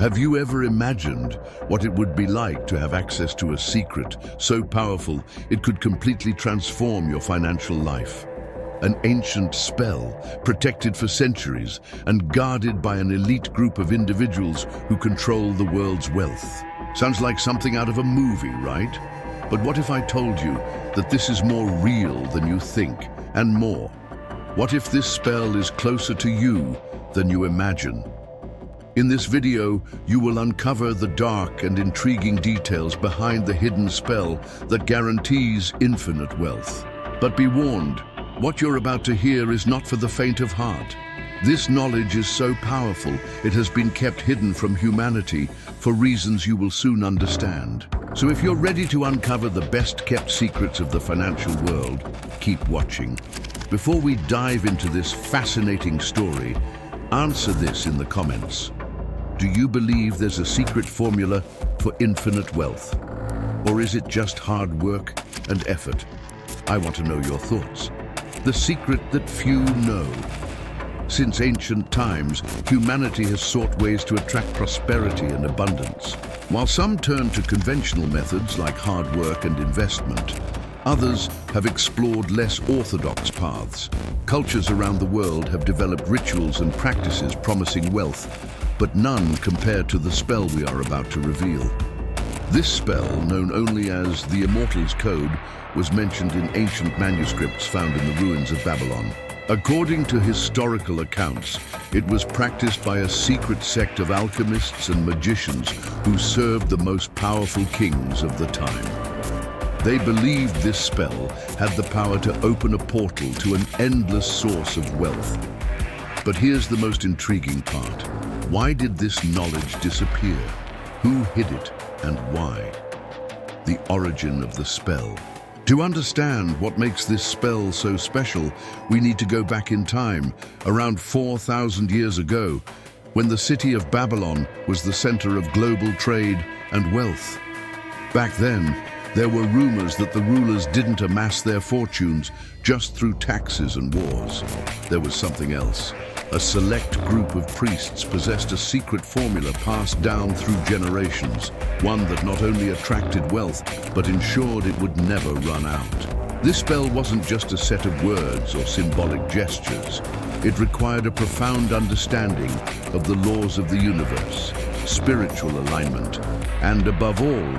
Have you ever imagined what it would be like to have access to a secret so powerful it could completely transform your financial life? An ancient spell, protected for centuries and guarded by an elite group of individuals who control the world's wealth. Sounds like something out of a movie, right? But what if I told you that this is more real than you think, and more? What if this spell is closer to you than you imagine? In this video, you will uncover the dark and intriguing details behind the hidden spell that guarantees infinite wealth. But be warned, what you're about to hear is not for the faint of heart. This knowledge is so powerful, it has been kept hidden from humanity for reasons you will soon understand. So if you're ready to uncover the best-kept secrets of the financial world, keep watching. Before we dive into this fascinating story, answer this in the comments. Do you believe there's a secret formula for infinite wealth? Or is it just hard work and effort? I want to know your thoughts. The secret that few know. Since ancient times, humanity has sought ways to attract prosperity and abundance. While some turn to conventional methods like hard work and investment, others have explored less orthodox paths. Cultures around the world have developed rituals and practices promising wealth, but none compared to the spell we are about to reveal. This spell, known only as the Immortal's Code, was mentioned in ancient manuscripts found in the ruins of Babylon. According to historical accounts, it was practiced by a secret sect of alchemists and magicians who served the most powerful kings of the time. They believed this spell had the power to open a portal to an endless source of wealth. But here's the most intriguing part. Why did this knowledge disappear? Who hid it and why? The origin of the spell. To understand what makes this spell so special, we need to go back in time, around 4,000 years ago, when the city of Babylon was the center of global trade and wealth. Back then, there were rumors that the rulers didn't amass their fortunes just through taxes and wars. There was something else. A select group of priests possessed a secret formula passed down through generations, one that not only attracted wealth, but ensured it would never run out. This spell wasn't just a set of words or symbolic gestures. It required a profound understanding of the laws of the universe, spiritual alignment, and above all,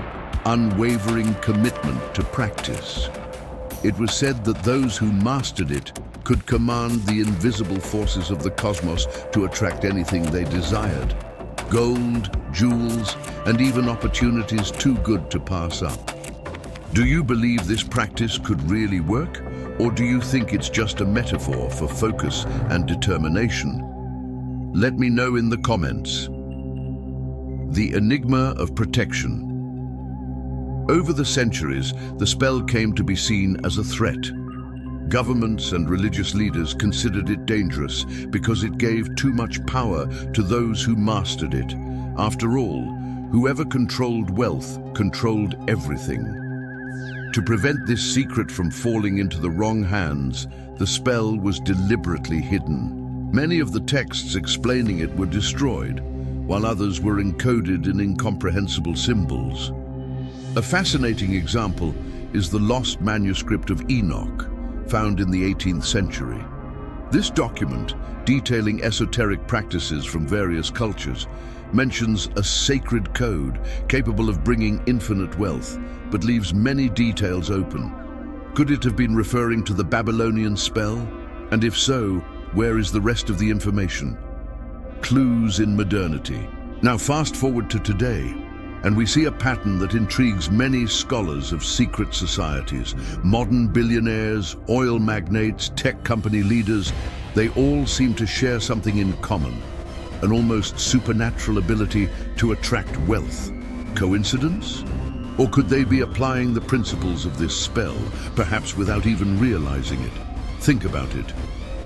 unwavering commitment to practice. It was said that those who mastered it could command the invisible forces of the cosmos to attract anything they desired. Gold, jewels, and even opportunities too good to pass up. Do you believe this practice could really work? Or do you think it's just a metaphor for focus and determination? Let me know in the comments. The enigma of protection. Over the centuries, the spell came to be seen as a threat. Governments and religious leaders considered it dangerous because it gave too much power to those who mastered it. After all, whoever controlled wealth controlled everything. To prevent this secret from falling into the wrong hands, the spell was deliberately hidden. Many of the texts explaining it were destroyed, while others were encoded in incomprehensible symbols. A fascinating example is the lost manuscript of Enoch, found in the 18th century. This document, detailing esoteric practices from various cultures, mentions a sacred code capable of bringing infinite wealth, but leaves many details open. Could it have been referring to the Babylonian spell? And if so, where is the rest of the information? Clues in modernity. Now fast forward to today, and we see a pattern that intrigues many scholars of secret societies. Modern billionaires, oil magnates, tech company leaders, they all seem to share something in common, an almost supernatural ability to attract wealth. Coincidence? Or could they be applying the principles of this spell, perhaps without even realizing it? Think about it.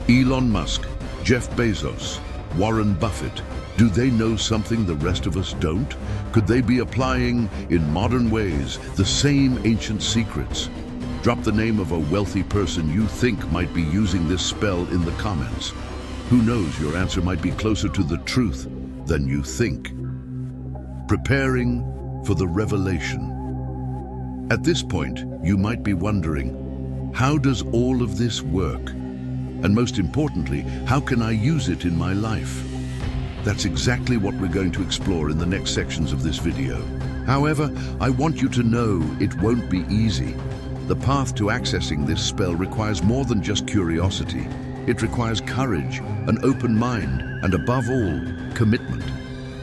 Elon Musk, Jeff Bezos, Warren Buffett, do they know something the rest of us don't? Could they be applying, in modern ways, the same ancient secrets? Drop the name of a wealthy person you think might be using this spell in the comments. Who knows, your answer might be closer to the truth than you think. preparing for the revelation. At this point, you might be wondering, how does all of this work? And most importantly, how can I use it in my life? That's exactly what we're going to explore in the next sections of this video. However, I want you to know it won't be easy. The path to accessing this spell requires more than just curiosity. It requires courage, an open mind, and above all, commitment.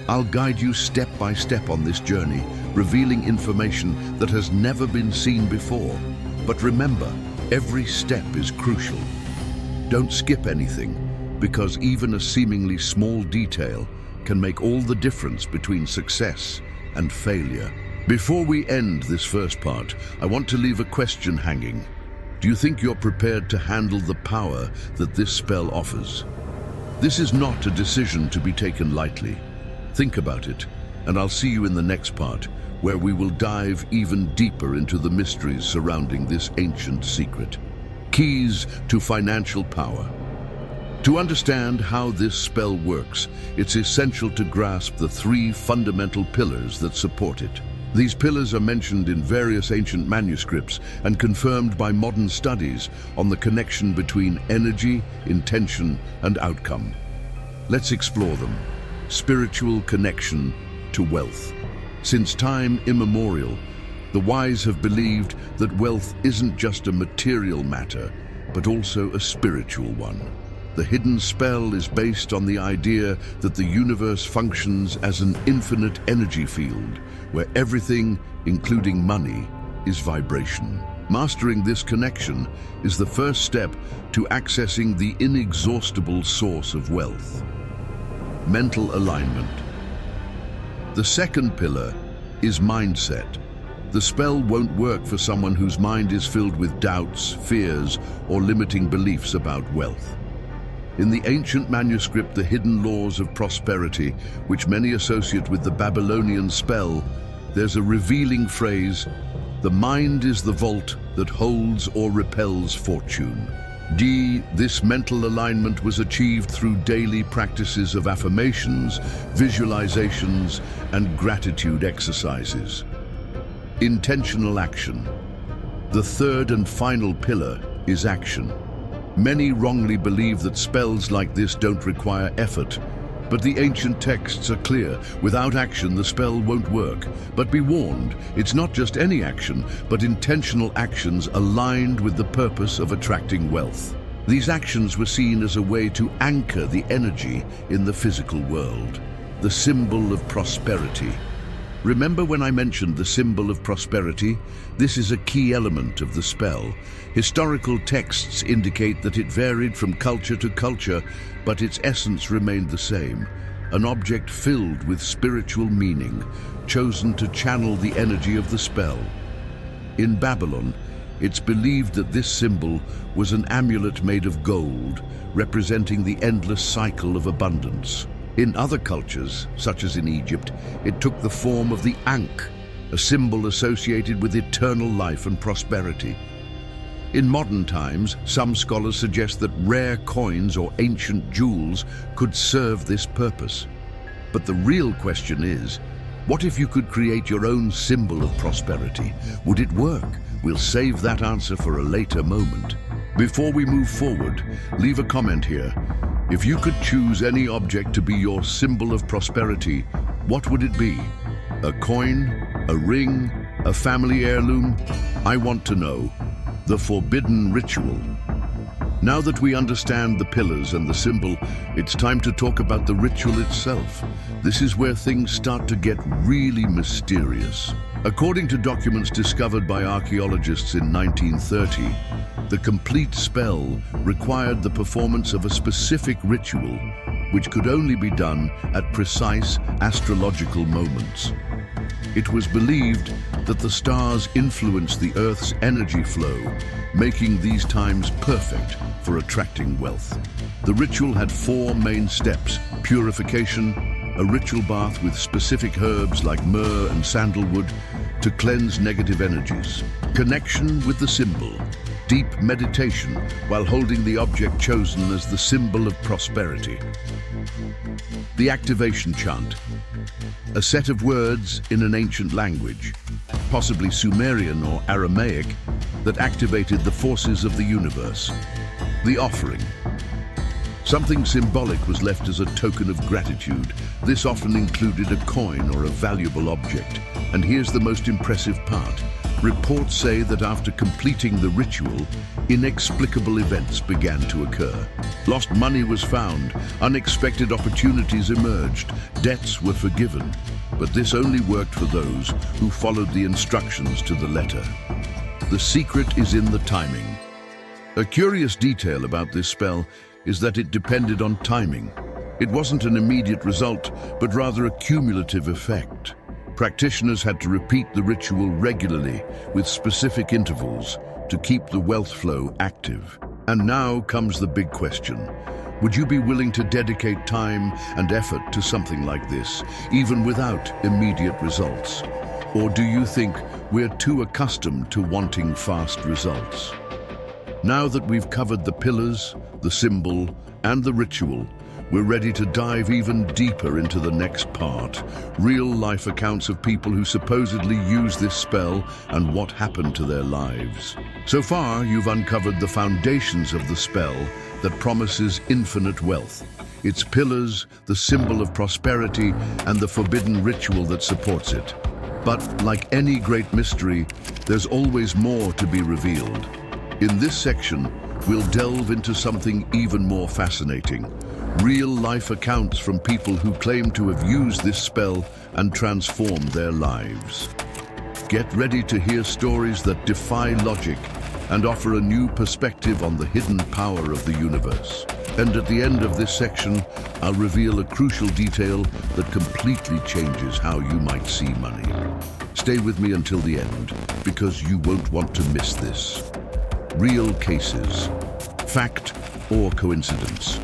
I'll guide you step by step on this journey, revealing information that has never been seen before. But remember, every step is crucial. Don't skip anything, because even a seemingly small detail can make all the difference between success and failure. Before we end this first part, I want to leave a question hanging. Do you think you're prepared to handle the power that this spell offers? This is not a decision to be taken lightly. Think about it, and I'll see you in the next part, where we will dive even deeper into the mysteries surrounding this ancient secret. Keys to financial power. To understand how this spell works, it's essential to grasp the three fundamental pillars that support it. These pillars are mentioned in various ancient manuscripts and confirmed by modern studies on the connection between energy, intention, and outcome. Let's explore them. Spiritual connection to wealth. Since time immemorial, the wise have believed that wealth isn't just a material matter, but also a spiritual one. The hidden spell is based on the idea that the universe functions as an infinite energy field, where everything, including money, is vibration. Mastering this connection is the first step to accessing the inexhaustible source of wealth. Mental alignment. The second pillar is mindset. The spell won't work for someone whose mind is filled with doubts, fears, or limiting beliefs about wealth. In the ancient manuscript, The Hidden Laws of Prosperity, which many associate with the Babylonian spell, there's a revealing phrase, "The mind is the vault that holds or repels fortune." This mental alignment was achieved through daily practices of affirmations, visualizations, and gratitude exercises. Intentional action. The third and final pillar is action. Many wrongly believe that spells like this don't require effort, but the ancient texts are clear. Without action, the spell won't work. But be warned, it's not just any action, but intentional actions aligned with the purpose of attracting wealth. These actions were seen as a way to anchor the energy in the physical world, the symbol of prosperity. Remember when I mentioned the symbol of prosperity? This is a key element of the spell. Historical texts indicate that it varied from culture to culture, but its essence remained the same. An object filled with spiritual meaning, chosen to channel the energy of the spell. In Babylon, it's believed that this symbol was an amulet made of gold, representing the endless cycle of abundance. In other cultures, such as in Egypt, it took the form of the Ankh, a symbol associated with eternal life and prosperity. In modern times, some scholars suggest that rare coins or ancient jewels could serve this purpose. But the real question is, what if you could create your own symbol of prosperity? Would it work? We'll save that answer for a later moment. Before we move forward, leave a comment here. If you could choose any object to be your symbol of prosperity, what would it be? A coin? A ring? A family heirloom? I want to know. The forbidden ritual. Now that we understand the pillars and the symbol, it's time to talk about the ritual itself. This is where things start to get really mysterious. According to documents discovered by archaeologists in 1930, the complete spell required the performance of a specific ritual, which could only be done at precise astrological moments. It was believed that the stars influenced the Earth's energy flow, making these times perfect for attracting wealth. The ritual had 4 main steps: purification, a ritual bath with specific herbs like myrrh and sandalwood to cleanse negative energies, connection with the symbol, deep meditation while holding the object chosen as the symbol of prosperity. The activation chant. a set of words in an ancient language, possibly Sumerian or Aramaic, that activated the forces of the universe. The offering. Something symbolic was left as a token of gratitude. This often included a coin or a valuable object. And here's the most impressive part. Reports say that after completing the ritual, inexplicable events began to occur. Lost money was found, unexpected opportunities emerged, debts were forgiven. But this only worked for those who followed the instructions to the letter. The secret is in the timing. A curious detail about this spell is that it depended on timing. It wasn't an immediate result, but rather a cumulative effect. Practitioners had to repeat the ritual regularly with specific intervals to keep the wealth flow active. And now comes the big question. Would you be willing to dedicate time and effort to something like this, even without immediate results? Or do you think we're too accustomed to wanting fast results? Now that we've covered the pillars, the symbol, and the ritual, we're ready to dive even deeper into the next part. Real-life accounts of people who supposedly use this spell and what happened to their lives. So far, you've uncovered the foundations of the spell that promises infinite wealth. Its pillars, the symbol of prosperity, and the forbidden ritual that supports it. But like any great mystery, there's always more to be revealed. In this section, we'll delve into something even more fascinating. Real-life accounts from people who claim to have used this spell and transformed their lives. Get ready to hear stories that defy logic and offer a new perspective on the hidden power of the universe. And at the end of this section, I'll reveal a crucial detail that completely changes how you might see money. Stay with me until the end, because you won't want to miss this. Real cases. Fact or coincidence?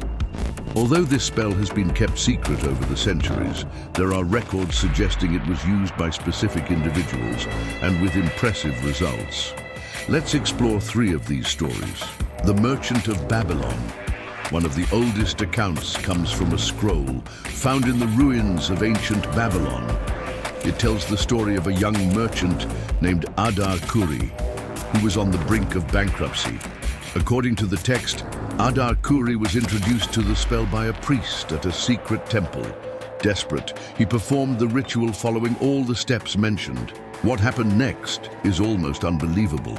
Although this spell has been kept secret over the centuries, there are records suggesting it was used by specific individuals and with impressive results. Let's explore 3 of these stories. The Merchant of Babylon. One of the oldest accounts comes from a scroll found in the ruins of ancient Babylon. It tells the story of a young merchant named Adar Kuri, who was on the brink of bankruptcy. According to the text, Adar Kuri was introduced to the spell by a priest at a secret temple. Desperate, he performed the ritual following all the steps mentioned. What happened next is almost unbelievable.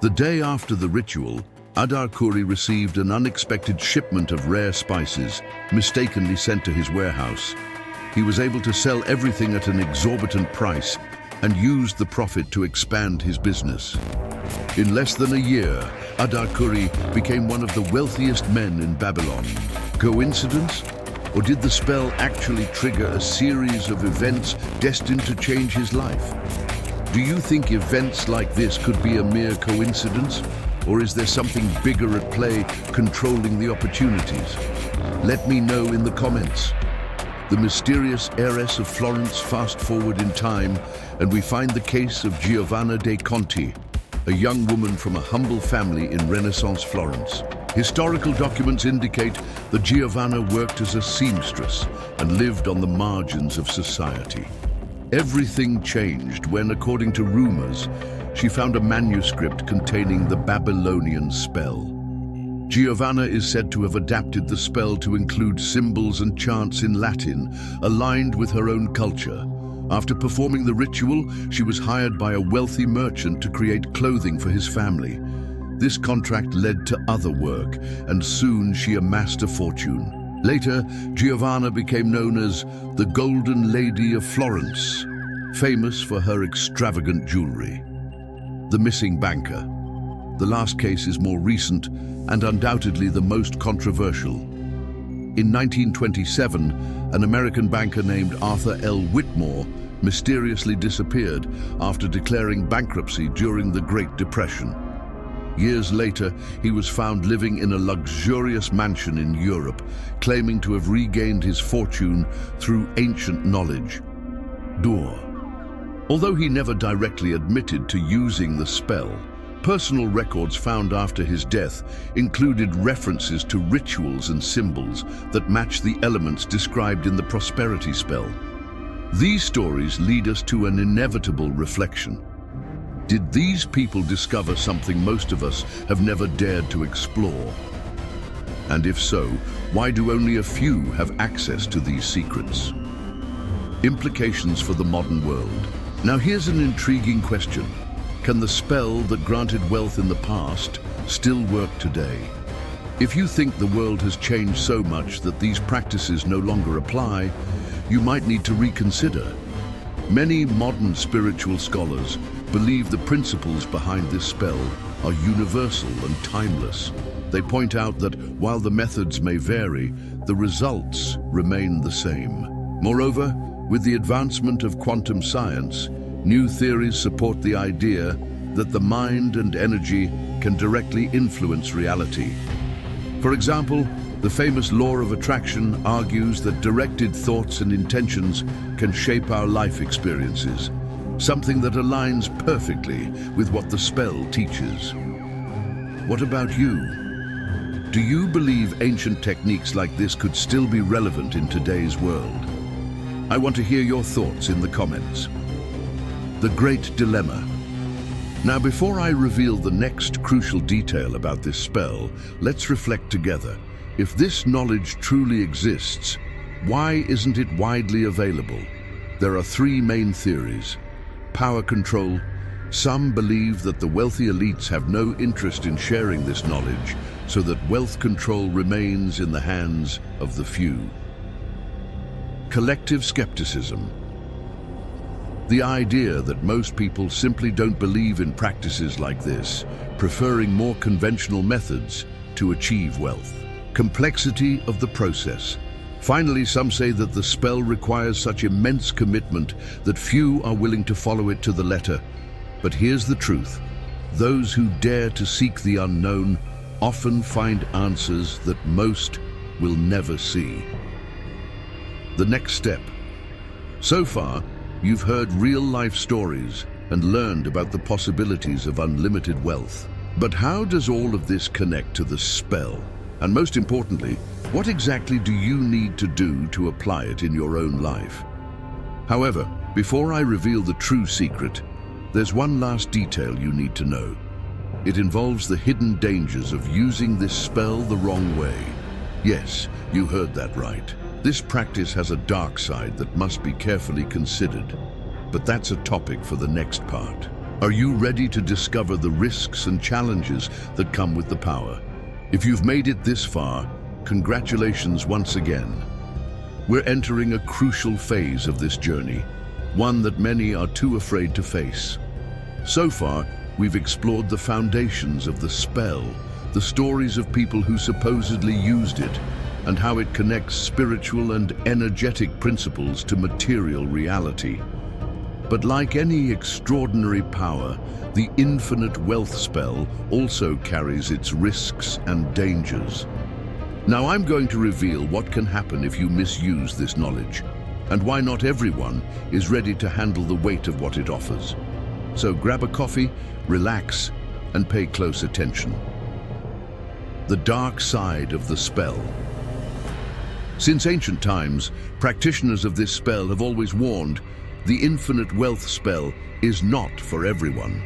The day after the ritual, Adar Kuri received an unexpected shipment of rare spices, mistakenly sent to his warehouse. He was able to sell everything at an exorbitant price and used the profit to expand his business. In less than a year, Adar Kuri became one of the wealthiest men in Babylon. Coincidence? Or did the spell actually trigger a series of events destined to change his life? Do you think events like this could be a mere coincidence? Or is there something bigger at play controlling the opportunities? Let me know in the comments. The mysterious heiress of Florence fast forward in time, and we find the case of Giovanna dei Conti, a young woman from a humble family in Renaissance Florence. Historical documents indicate that Giovanna worked as a seamstress and lived on the margins of society. Everything changed when, according to rumors, she found a manuscript containing the Babylonian spell. Giovanna is said to have adapted the spell to include symbols and chants in Latin, aligned with her own culture. After performing the ritual, she was hired by a wealthy merchant to create clothing for his family. This contract led to other work, and soon she amassed a fortune. Later, Giovanna became known as the Golden Lady of Florence, famous for her extravagant jewelry. The missing banker. The last case is more recent and undoubtedly the most controversial. In 1927, an American banker named Arthur L. Whitmore mysteriously disappeared after declaring bankruptcy during the Great Depression. Years later, he was found living in a luxurious mansion in Europe, claiming to have regained his fortune through ancient knowledge. Door. Although he never directly admitted to using the spell, personal records found after his death included references to rituals and symbols that match the elements described in the prosperity spell. These stories lead us to an inevitable reflection. Did these people discover something most of us have never dared to explore? And if so, why do only a few have access to these secrets? Implications for the modern world. Now here's an intriguing question. Can the spell that granted wealth in the past still work today? If you think the world has changed so much that these practices no longer apply, you might need to reconsider. Many modern spiritual scholars believe the principles behind this spell are universal and timeless. They point out that while the methods may vary, the results remain the same. Moreover, with the advancement of quantum science, new theories support the idea that the mind and energy can directly influence reality. For example, the famous law of attraction argues that directed thoughts and intentions can shape our life experiences, something that aligns perfectly with what the spell teaches. What about you? Do you believe ancient techniques like this could still be relevant in today's world? I want to hear your thoughts in the comments. The Great Dilemma. Now, before I reveal the next crucial detail about this spell, let's reflect together. If this knowledge truly exists, why isn't it widely available? There are three main theories. Power control. Some believe that the wealthy elites have no interest in sharing this knowledge, so that wealth control remains in the hands of the few. Collective skepticism. The idea that most people simply don't believe in practices like this, preferring more conventional methods to achieve wealth. Complexity of the process. Finally, some say that the spell requires such immense commitment that few are willing to follow it to the letter. But here's the truth. Those who dare to seek the unknown often find answers that most will never see. The next step. So far, you've heard real-life stories and learned about the possibilities of unlimited wealth. But how does all of this connect to the spell? And most importantly, what exactly do you need to do to apply it in your own life? However, before I reveal the true secret, there's one last detail you need to know. It involves the hidden dangers of using this spell the wrong way. Yes, you heard that right. This practice has a dark side that must be carefully considered. But that's a topic for the next part. Are you ready to discover the risks and challenges that come with the power? If you've made it this far, congratulations once again. We're entering a crucial phase of this journey, one that many are too afraid to face. So far, we've explored the foundations of the spell, the stories of people who supposedly used it, and how it connects spiritual and energetic principles to material reality. But like any extraordinary power, the infinite wealth spell also carries its risks and dangers. Now I'm going to reveal what can happen if you misuse this knowledge, and why not everyone is ready to handle the weight of what it offers. So grab a coffee, relax, and pay close attention. The dark side of the spell. Since ancient times, practitioners of this spell have always warned the infinite wealth spell is not for everyone.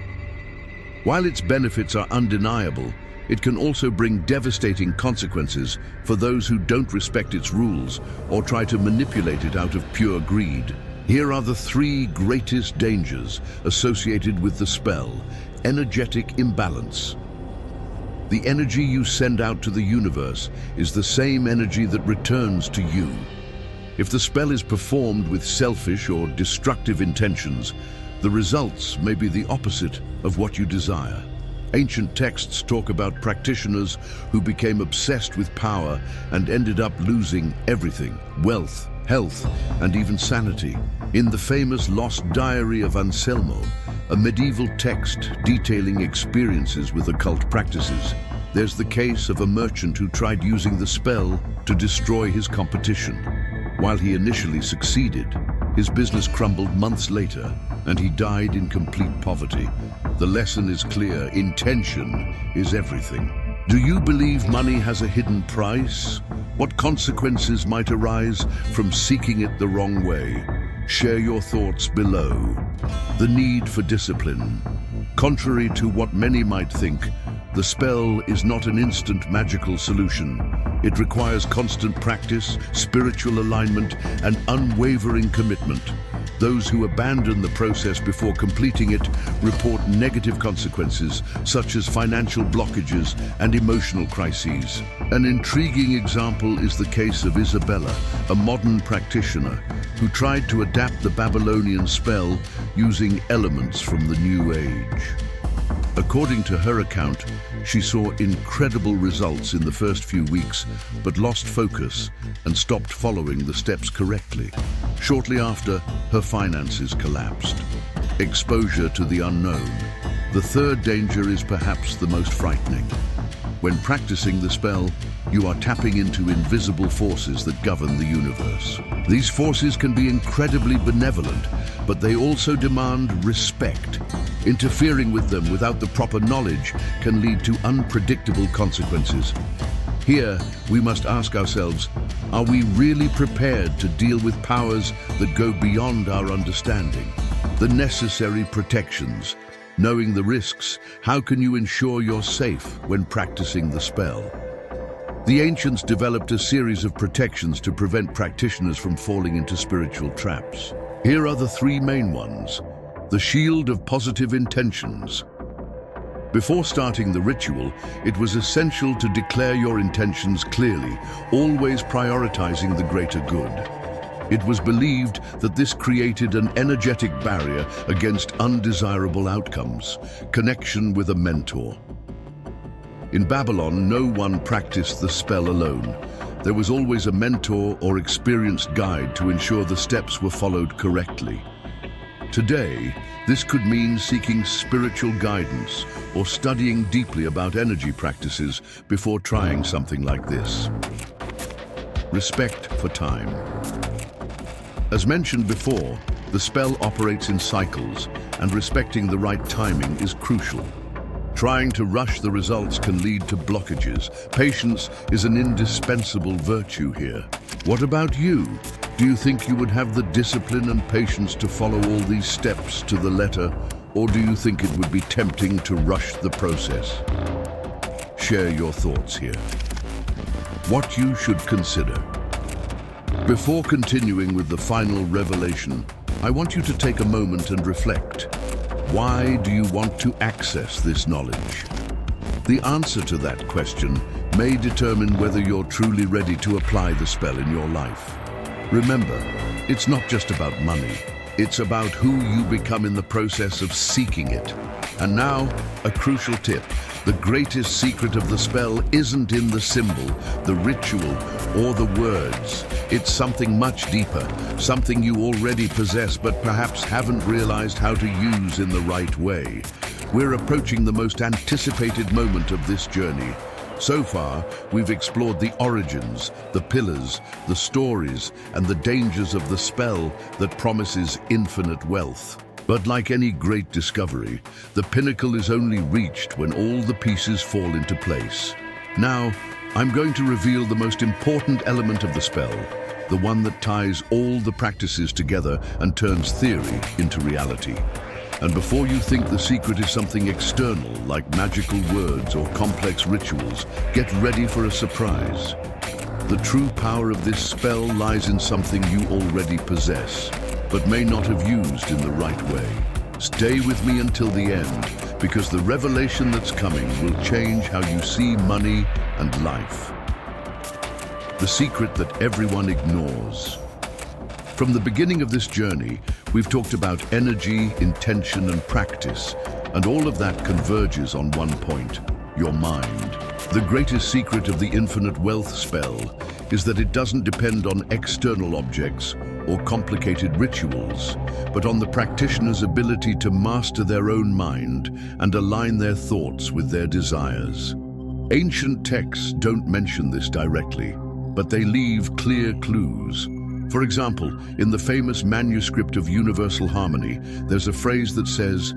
While its benefits are undeniable, it can also bring devastating consequences for those who don't respect its rules or try to manipulate it out of pure greed. Here are the three greatest dangers associated with the spell. Energetic imbalance. The energy you send out to the universe is the same energy that returns to you. If the spell is performed with selfish or destructive intentions, the results may be the opposite of what you desire. Ancient texts talk about practitioners who became obsessed with power and ended up losing everything: wealth, health, and even sanity. In the famous Lost Diary of Anselmo, a medieval text detailing experiences with occult practices, there's the case of a merchant who tried using the spell to destroy his competition. While he initially succeeded, his business crumbled months later, and he died in complete poverty. The lesson is clear: intention is everything. Do you believe money has a hidden price? What consequences might arise from seeking it the wrong way? Share your thoughts below. The need for discipline. Contrary to what many might think, the spell is not an instant magical solution. It requires constant practice, spiritual alignment, and unwavering commitment. Those who abandon the process before completing it report negative consequences, such as financial blockages and emotional crises. An intriguing example is the case of Isabella, a modern practitioner who tried to adapt the Babylonian spell using elements from the New Age. According to her account, she saw incredible results in the first few weeks, but lost focus and stopped following the steps correctly. Shortly after, her finances collapsed. Exposure to the unknown. The third danger is perhaps the most frightening. When practicing the spell, you are tapping into invisible forces that govern the universe. These forces can be incredibly benevolent, but they also demand respect. Interfering with them without the proper knowledge can lead to unpredictable consequences. Here, we must ask ourselves, are we really prepared to deal with powers that go beyond our understanding? The necessary protections. Knowing the risks, how can you ensure you're safe when practicing the spell? The ancients developed a series of protections to prevent practitioners from falling into spiritual traps. Here are the three main ones. The shield of positive intentions. Before starting the ritual, it was essential to declare your intentions clearly, always prioritizing the greater good. It was believed that this created an energetic barrier against undesirable outcomes, connection with a mentor. In Babylon, no one practiced the spell alone. There was always a mentor or experienced guide to ensure the steps were followed correctly. Today, this could mean seeking spiritual guidance or studying deeply about energy practices before trying something like this. Respect for time. As mentioned before, the spell operates in cycles, and respecting the right timing is crucial. Trying to rush the results can lead to blockages. Patience is an indispensable virtue here. What about you? Do you think you would have the discipline and patience to follow all these steps to the letter, or do you think it would be tempting to rush the process? Share your thoughts here. What you should consider. Before continuing with the final revelation, I want you to take a moment and reflect. Why do you want to access this knowledge? The answer to that question may determine whether you're truly ready to apply the spell in your life. Remember, it's not just about money. It's about who you become in the process of seeking it. And now, a crucial tip. The greatest secret of the spell isn't in the symbol, the ritual, or the words. It's something much deeper, something you already possess but perhaps haven't realized how to use in the right way. We're approaching the most anticipated moment of this journey. So far, we've explored the origins, the pillars, the stories, and the dangers of the spell that promises infinite wealth. But like any great discovery, the pinnacle is only reached when all the pieces fall into place. Now, I'm going to reveal the most important element of the spell, the one that ties all the practices together and turns theory into reality. And before you think the secret is something external, like magical words or complex rituals, get ready for a surprise. The true power of this spell lies in something you already possess, but may not have used in the right way. Stay with me until the end, because the revelation that's coming will change how you see money and life. The secret that everyone ignores. From the beginning of this journey, we've talked about energy, intention, and practice, and all of that converges on one point: your mind. The greatest secret of the infinite wealth spell is that it doesn't depend on external objects or complicated rituals, but on the practitioner's ability to master their own mind and align their thoughts with their desires. Ancient texts don't mention this directly, but they leave clear clues. For example, in the famous manuscript of Universal Harmony, there's a phrase that says,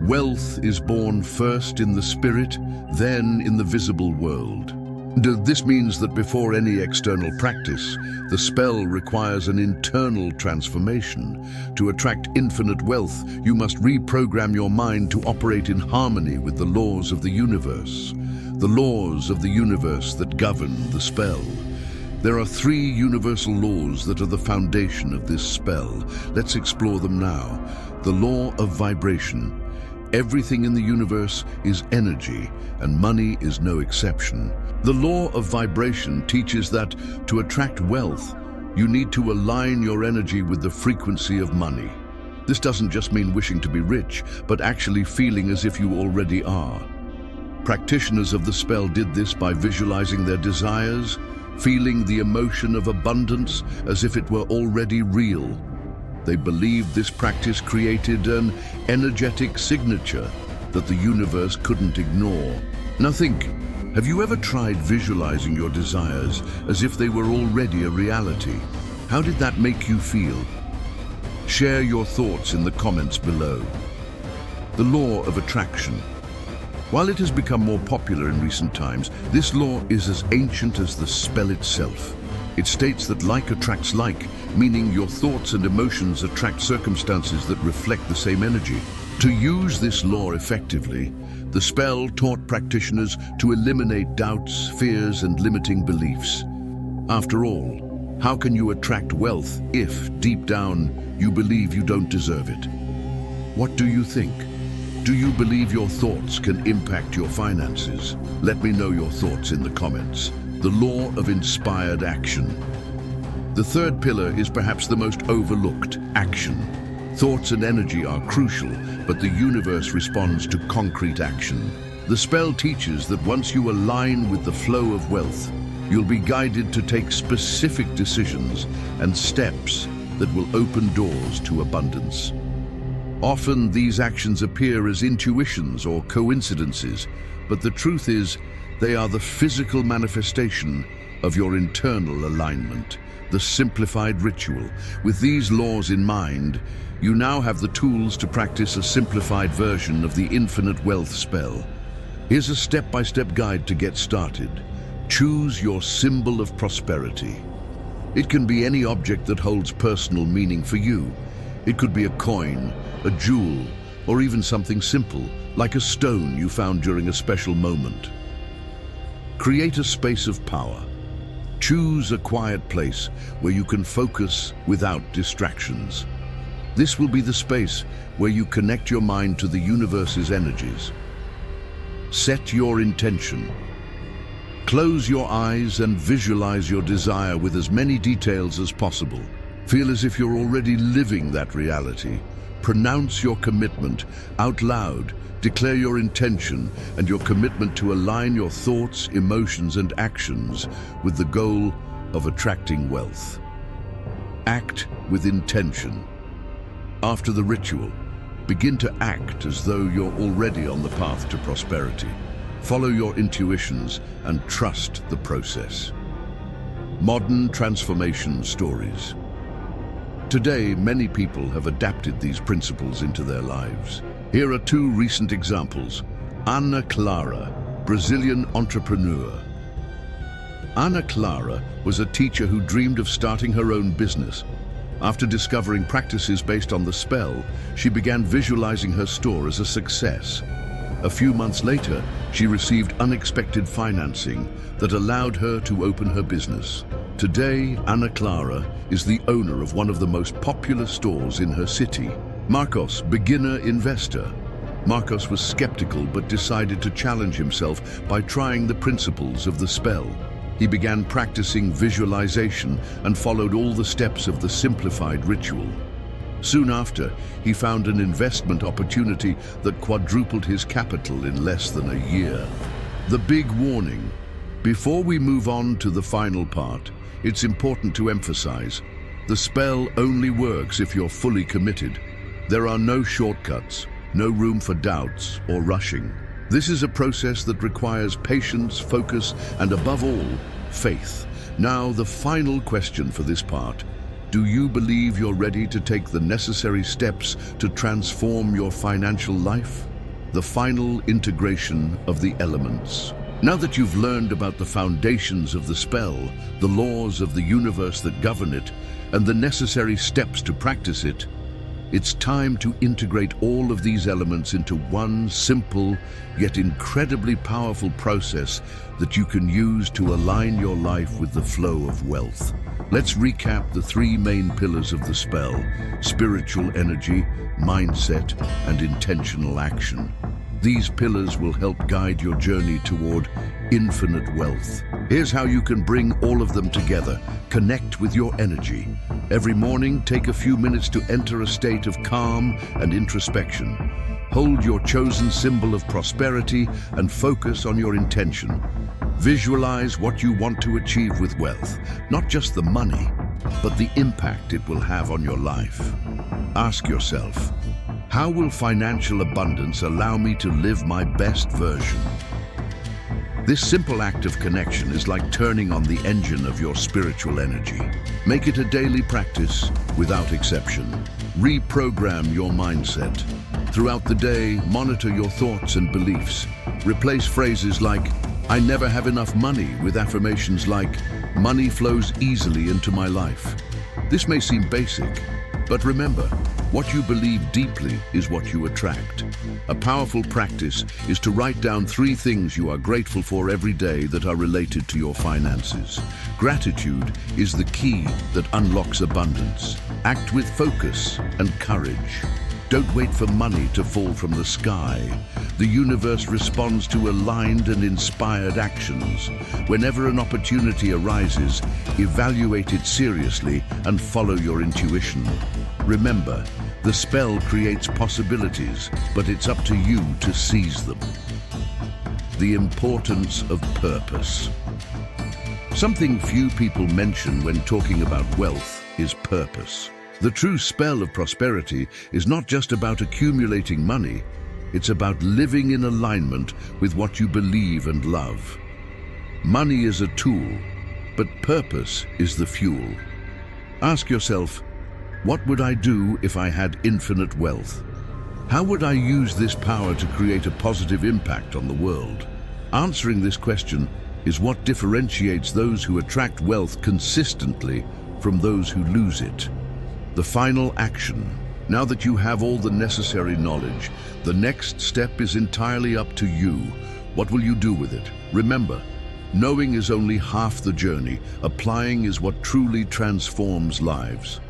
"Wealth is born first in the spirit, then in the visible world." This means that before any external practice, the spell requires an internal transformation. To attract infinite wealth, you must reprogram your mind to operate in harmony with the laws of the universe. The laws of the universe that govern the spell. There are 3 universal laws that are the foundation of this spell. Let's explore them now. The law of vibration. Everything in the universe is energy, and money is no exception. The law of vibration teaches that to attract wealth, you need to align your energy with the frequency of money. This doesn't just mean wishing to be rich, but actually feeling as if you already are. Practitioners of the spell did this by visualizing their desires, feeling the emotion of abundance as if it were already real. They believed this practice created an energetic signature that the universe couldn't ignore. Now think, have you ever tried visualizing your desires as if they were already a reality? How did that make you feel? Share your thoughts in the comments below. The law of attraction. While it has become more popular in recent times, this law is as ancient as the spell itself. It states that like attracts like, meaning your thoughts and emotions attract circumstances that reflect the same energy. To use this law effectively, the spell taught practitioners to eliminate doubts, fears, and limiting beliefs. After all, how can you attract wealth if, deep down, you believe you don't deserve it? What do you think? Do you believe your thoughts can impact your finances? Let me know your thoughts in the comments. The law of inspired action. The third pillar is perhaps the most overlooked: action. Thoughts and energy are crucial, but the universe responds to concrete action. The spell teaches that once you align with the flow of wealth, you'll be guided to take specific decisions and steps that will open doors to abundance. Often these actions appear as intuitions or coincidences, but the truth is, they are the physical manifestation of your internal alignment, the simplified ritual. With these laws in mind, you now have the tools to practice a simplified version of the infinite wealth spell. Here's a step-by-step guide to get started. Choose your symbol of prosperity. It can be any object that holds personal meaning for you. It could be a coin, a jewel, or even something simple, like a stone you found during a special moment. Create a space of power. Choose a quiet place where you can focus without distractions. This will be the space where you connect your mind to the universe's energies. Set your intention. Close your eyes and visualize your desire with as many details as possible. Feel as if you're already living that reality. Pronounce your commitment out loud. Declare your intention and your commitment to align your thoughts, emotions, and actions with the goal of attracting wealth. Act with intention. After the ritual, begin to act as though you're already on the path to prosperity. Follow your intuitions and trust the process. Modern transformation stories. Today, many people have adapted these principles into their lives. Here are 2 recent examples. Ana Clara, Brazilian entrepreneur. Ana Clara was a teacher who dreamed of starting her own business. After discovering practices based on the spell, she began visualizing her store as a success. A few months later, she received unexpected financing that allowed her to open her business. Today, Ana Clara is the owner of one of the most popular stores in her city. Marcos, beginner investor. Marcos was skeptical but decided to challenge himself by trying the principles of the spell. He began practicing visualization and followed all the steps of the simplified ritual. Soon after, he found an investment opportunity that quadrupled his capital in less than a year. The big warning. Before we move on to the final part, it's important to emphasize, the spell only works if you're fully committed. There are no shortcuts, no room for doubts or rushing. This is a process that requires patience, focus, and above all, faith. Now, the final question for this part. Do you believe you're ready to take the necessary steps to transform your financial life? The final integration of the elements. Now that you've learned about the foundations of the spell, the laws of the universe that govern it, and the necessary steps to practice it, it's time to integrate all of these elements into one simple, yet incredibly powerful process that you can use to align your life with the flow of wealth. Let's recap the three main pillars of the spell: spiritual energy, mindset, and intentional action. These pillars will help guide your journey toward infinite wealth. Here's how you can bring all of them together. Connect with your energy. Every morning, take a few minutes to enter a state of calm and introspection. Hold your chosen symbol of prosperity and focus on your intention. Visualize what you want to achieve with wealth, not just the money, but the impact it will have on your life. Ask yourself, how will financial abundance allow me to live my best version? This simple act of connection is like turning on the engine of your spiritual energy. Make it a daily practice without exception. Reprogram your mindset. Throughout the day, monitor your thoughts and beliefs. Replace phrases like, "I never have enough money," with affirmations like, "Money flows easily into my life." This may seem basic, but remember, what you believe deeply is what you attract. A powerful practice is to write down 3 things you are grateful for every day that are related to your finances. Gratitude is the key that unlocks abundance. Act with focus and courage. Don't wait for money to fall from the sky. The universe responds to aligned and inspired actions. Whenever an opportunity arises, evaluate it seriously and follow your intuition. Remember, the spell creates possibilities, but it's up to you to seize them. The importance of purpose. Something few people mention when talking about wealth is purpose. The true spell of prosperity is not just about accumulating money, it's about living in alignment with what you believe and love. Money is a tool, but purpose is the fuel. Ask yourself, what would I do if I had infinite wealth? How would I use this power to create a positive impact on the world? Answering this question is what differentiates those who attract wealth consistently from those who lose it. The final action. Now that you have all the necessary knowledge, the next step is entirely up to you. What will you do with it? Remember, knowing is only half the journey. Applying is what truly transforms lives.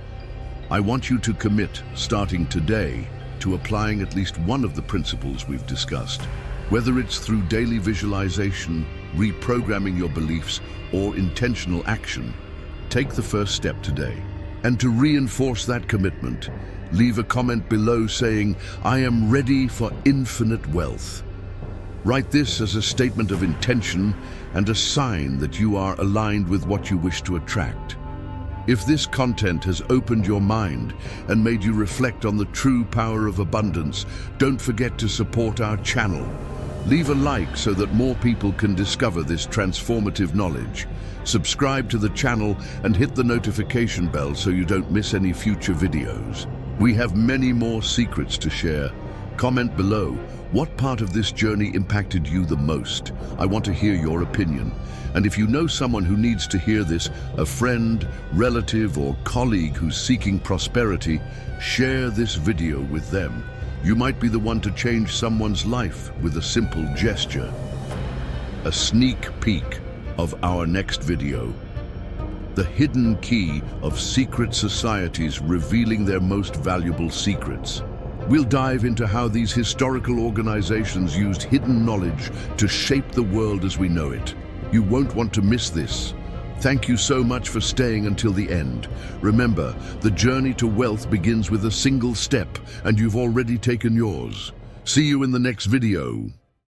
I want you to commit, starting today, to applying at least one of the principles we've discussed. Whether it's through daily visualization, reprogramming your beliefs, or intentional action, take the first step today. And to reinforce that commitment, leave a comment below saying, "I am ready for infinite wealth." Write this as a statement of intention and a sign that you are aligned with what you wish to attract. If this content has opened your mind and made you reflect on the true power of abundance, don't forget to support our channel. Leave a like so that more people can discover this transformative knowledge. Subscribe to the channel and hit the notification bell so you don't miss any future videos. We have many more secrets to share. Comment below, what part of this journey impacted you the most? I want to hear your opinion. And if you know someone who needs to hear this, a friend, relative, or colleague who's seeking prosperity, share this video with them. You might be the one to change someone's life with a simple gesture. A sneak peek of our next video. The hidden key of secret societies revealing their most valuable secrets. We'll dive into how these historical organizations used hidden knowledge to shape the world as we know it. You won't want to miss this. Thank you so much for staying until the end. Remember, the journey to wealth begins with a single step, and you've already taken yours. See you in the next video.